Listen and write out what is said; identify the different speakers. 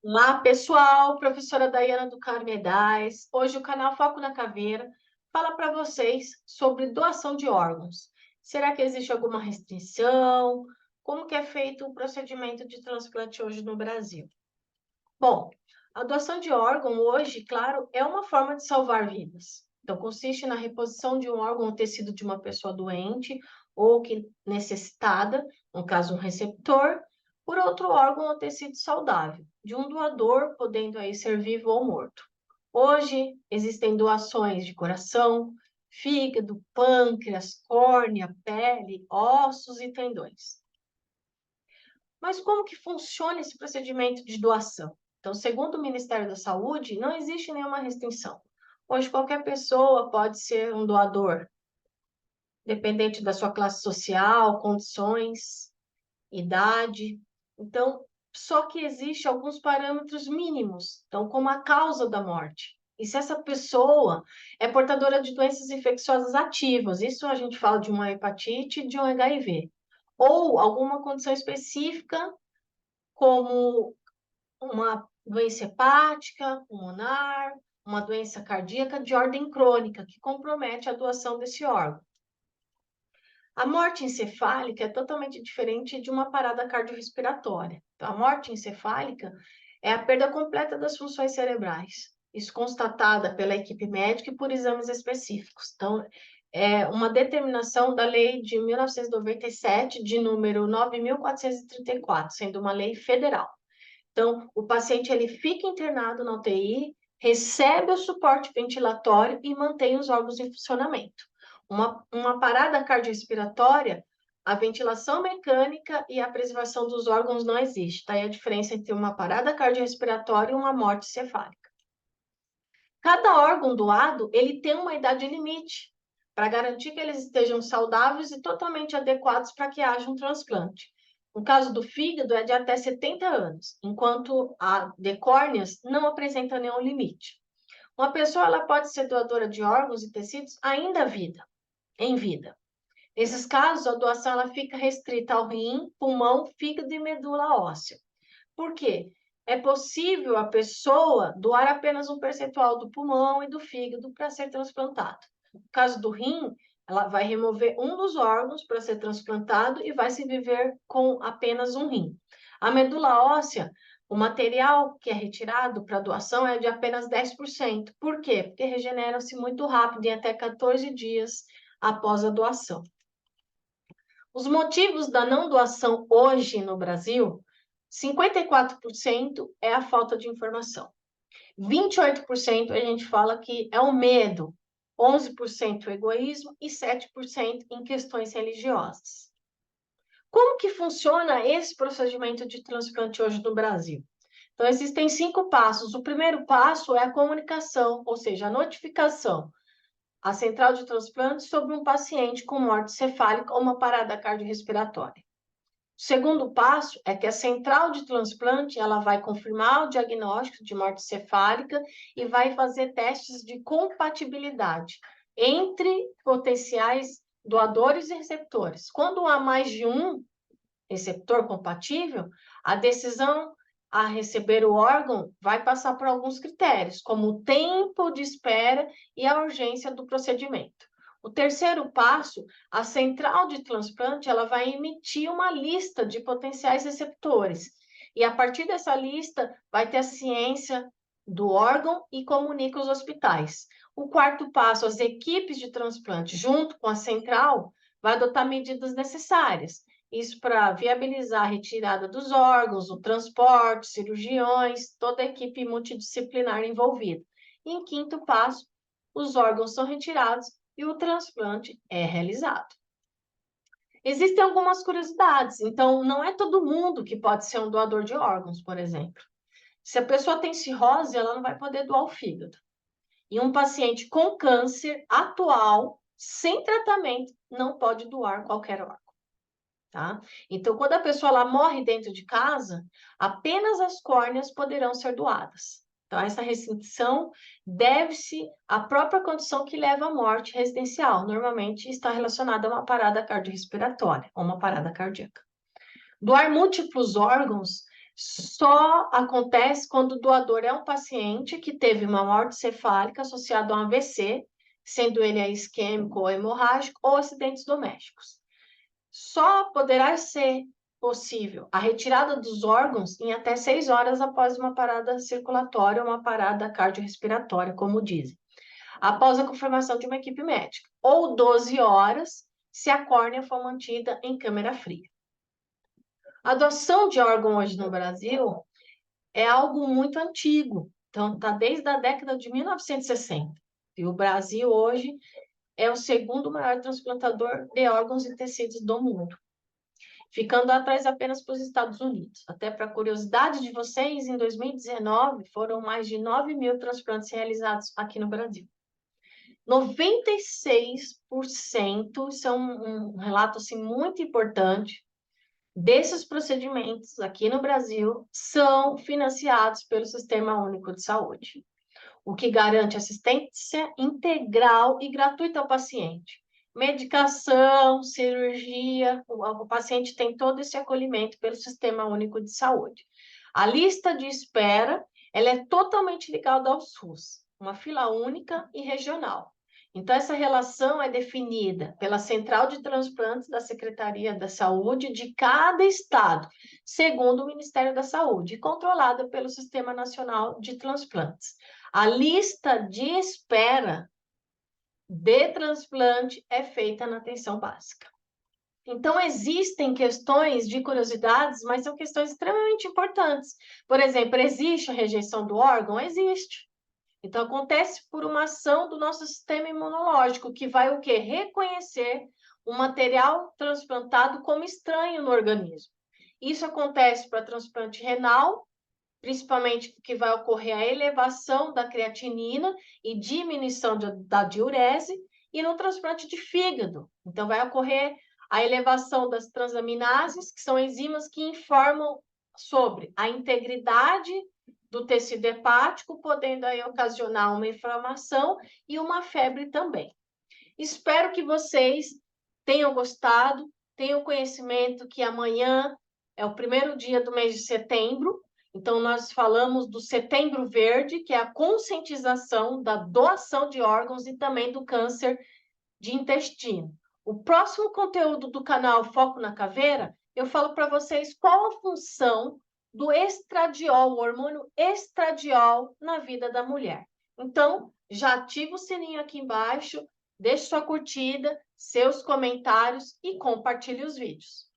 Speaker 1: Olá, pessoal, professora Daiana do Carmo Medais. Hoje o canal Foco na Caveira fala para vocês sobre doação de órgãos. Será que existe alguma restrição? Como que é feito o procedimento de transplante hoje no Brasil? Bom, a doação de órgão hoje, claro, é uma forma de salvar vidas. Então, consiste na reposição de um órgão ou tecido de uma pessoa doente ou que necessitada, no caso um receptor, por outro órgão ou tecido saudável, de um doador, podendo aí ser vivo ou morto. Hoje, existem doações de coração, fígado, pâncreas, córnea, pele, ossos e tendões. Mas como que funciona esse procedimento de doação? Então, segundo o Ministério da Saúde, não existe nenhuma restrição. Hoje, qualquer pessoa pode ser um doador, dependente da sua classe social, condições, idade. Então, só que existe alguns parâmetros mínimos, então, como a causa da morte. E se essa pessoa é portadora de doenças infecciosas ativas, isso a gente fala de uma hepatite e de um HIV, ou alguma condição específica como uma doença hepática, pulmonar, uma doença cardíaca de ordem crônica, que compromete a doação desse órgão. A morte encefálica é totalmente diferente de uma parada cardiorrespiratória. Então, a morte encefálica é a perda completa das funções cerebrais, isso constatada pela equipe médica e por exames específicos. Então, é uma determinação da lei de 1997, de número 9.434, sendo uma lei federal. Então, o paciente ele fica internado na UTI, recebe o suporte ventilatório e mantém os órgãos em funcionamento. Uma parada cardiorrespiratória, a ventilação mecânica e a preservação dos órgãos não existe. Daí a diferença entre uma parada cardiorrespiratória e uma morte cefálica. Cada órgão doado, ele tem uma idade limite, para garantir que eles estejam saudáveis e totalmente adequados para que haja um transplante. No caso do fígado, é de até 70 anos, enquanto a de córneas não apresenta nenhum limite. Uma pessoa ela pode ser doadora de órgãos e tecidos ainda em vida. Nesses casos, a doação ela fica restrita ao rim, pulmão, fígado e medula óssea. Por quê? É possível a pessoa doar apenas um percentual do pulmão e do fígado para ser transplantado. No caso do rim, ela vai remover um dos órgãos para ser transplantado e vai se viver com apenas um rim. A medula óssea, o material que é retirado para doação é de apenas 10%. Por quê? Porque regenera-se muito rápido, em até 14 dias após a doação. Os motivos da não doação hoje no Brasil, 54% é a falta de informação. 28% a gente fala que é o medo, 11% o egoísmo e 7% em questões religiosas. Como que funciona esse procedimento de transplante hoje no Brasil? Então, existem 5 passos. O primeiro passo é a comunicação, ou seja, a notificação à central de transplante sobre um paciente com morte cefálica ou uma parada cardiorrespiratória. O segundo passo é que a central de transplante ela vai confirmar o diagnóstico de morte cefálica e vai fazer testes de compatibilidade entre potenciais doadores e receptores. Quando há mais de um receptor compatível, a decisão a receber o órgão vai passar por alguns critérios, como o tempo de espera e a urgência do procedimento. O terceiro passo, a central de transplante, ela vai emitir uma lista de potenciais receptores. E a partir dessa lista, vai ter a ciência do órgão e comunica os hospitais. O quarto passo, as equipes de transplante, junto com a central, vai adotar medidas necessárias. Isso para viabilizar a retirada dos órgãos, o transporte, cirurgiões, toda a equipe multidisciplinar envolvida. E em quinto passo, os órgãos são retirados e o transplante é realizado. Existem algumas curiosidades, então não é todo mundo que pode ser um doador de órgãos, por exemplo. Se a pessoa tem cirrose, ela não vai poder doar o fígado. E um paciente com câncer atual, sem tratamento, não pode doar qualquer órgão. Tá? Então, quando a pessoa ela morre dentro de casa, apenas as córneas poderão ser doadas. Então, essa restrição deve-se à própria condição que leva à morte residencial. Normalmente está relacionada a uma parada cardiorrespiratória ou uma parada cardíaca. Doar múltiplos órgãos só acontece quando o doador é um paciente que teve uma morte cefálica associada a um AVC, sendo ele isquêmico ou hemorrágico, ou acidentes domésticos. Só poderá ser possível a retirada dos órgãos em até 6 horas após uma parada circulatória ou uma parada cardiorrespiratória, como dizem, após a confirmação de uma equipe médica, ou 12 horas se a córnea for mantida em câmara fria. A doação de órgão hoje no Brasil é algo muito antigo, então está desde a década de 1960. E o Brasil hoje é o segundo maior transplantador de órgãos e tecidos do mundo, ficando atrás apenas para os Estados Unidos. Até para curiosidade de vocês, em 2019 foram mais de 9.000 transplantes realizados aqui no Brasil. 96%, isso é um relato assim, muito importante, desses procedimentos aqui no Brasil são financiados pelo Sistema Único de Saúde, o que garante assistência integral e gratuita ao paciente. Medicação, cirurgia, o paciente tem todo esse acolhimento pelo Sistema Único de Saúde. A lista de espera, ela é totalmente ligada ao SUS, uma fila única e regional. Então, essa relação é definida pela Central de Transplantes da Secretaria da Saúde de cada estado, segundo o Ministério da Saúde, e controlada pelo Sistema Nacional de Transplantes. A lista de espera de transplante é feita na atenção básica. Então, existem questões de curiosidades, mas são questões extremamente importantes. Por exemplo, existe a rejeição do órgão? Existe. Então, acontece por uma ação do nosso sistema imunológico, que vai o quê? Reconhecer o material transplantado como estranho no organismo. Isso acontece para transplante renal, principalmente porque vai ocorrer a elevação da creatinina e diminuição da diurese, e no transplante de fígado. Então, vai ocorrer a elevação das transaminases, que são enzimas que informam sobre a integridade do tecido hepático, podendo aí ocasionar uma inflamação e uma febre também. Espero que vocês tenham gostado, tenham conhecimento que amanhã é o primeiro dia do mês de setembro, então nós falamos do Setembro Verde, que é a conscientização da doação de órgãos e também do câncer de intestino. O próximo conteúdo do canal Foco na Caveira, eu falo para vocês qual a função do estradiol, o hormônio estradiol na vida da mulher. Então, já ativa o sininho aqui embaixo, deixe sua curtida, seus comentários e compartilhe os vídeos.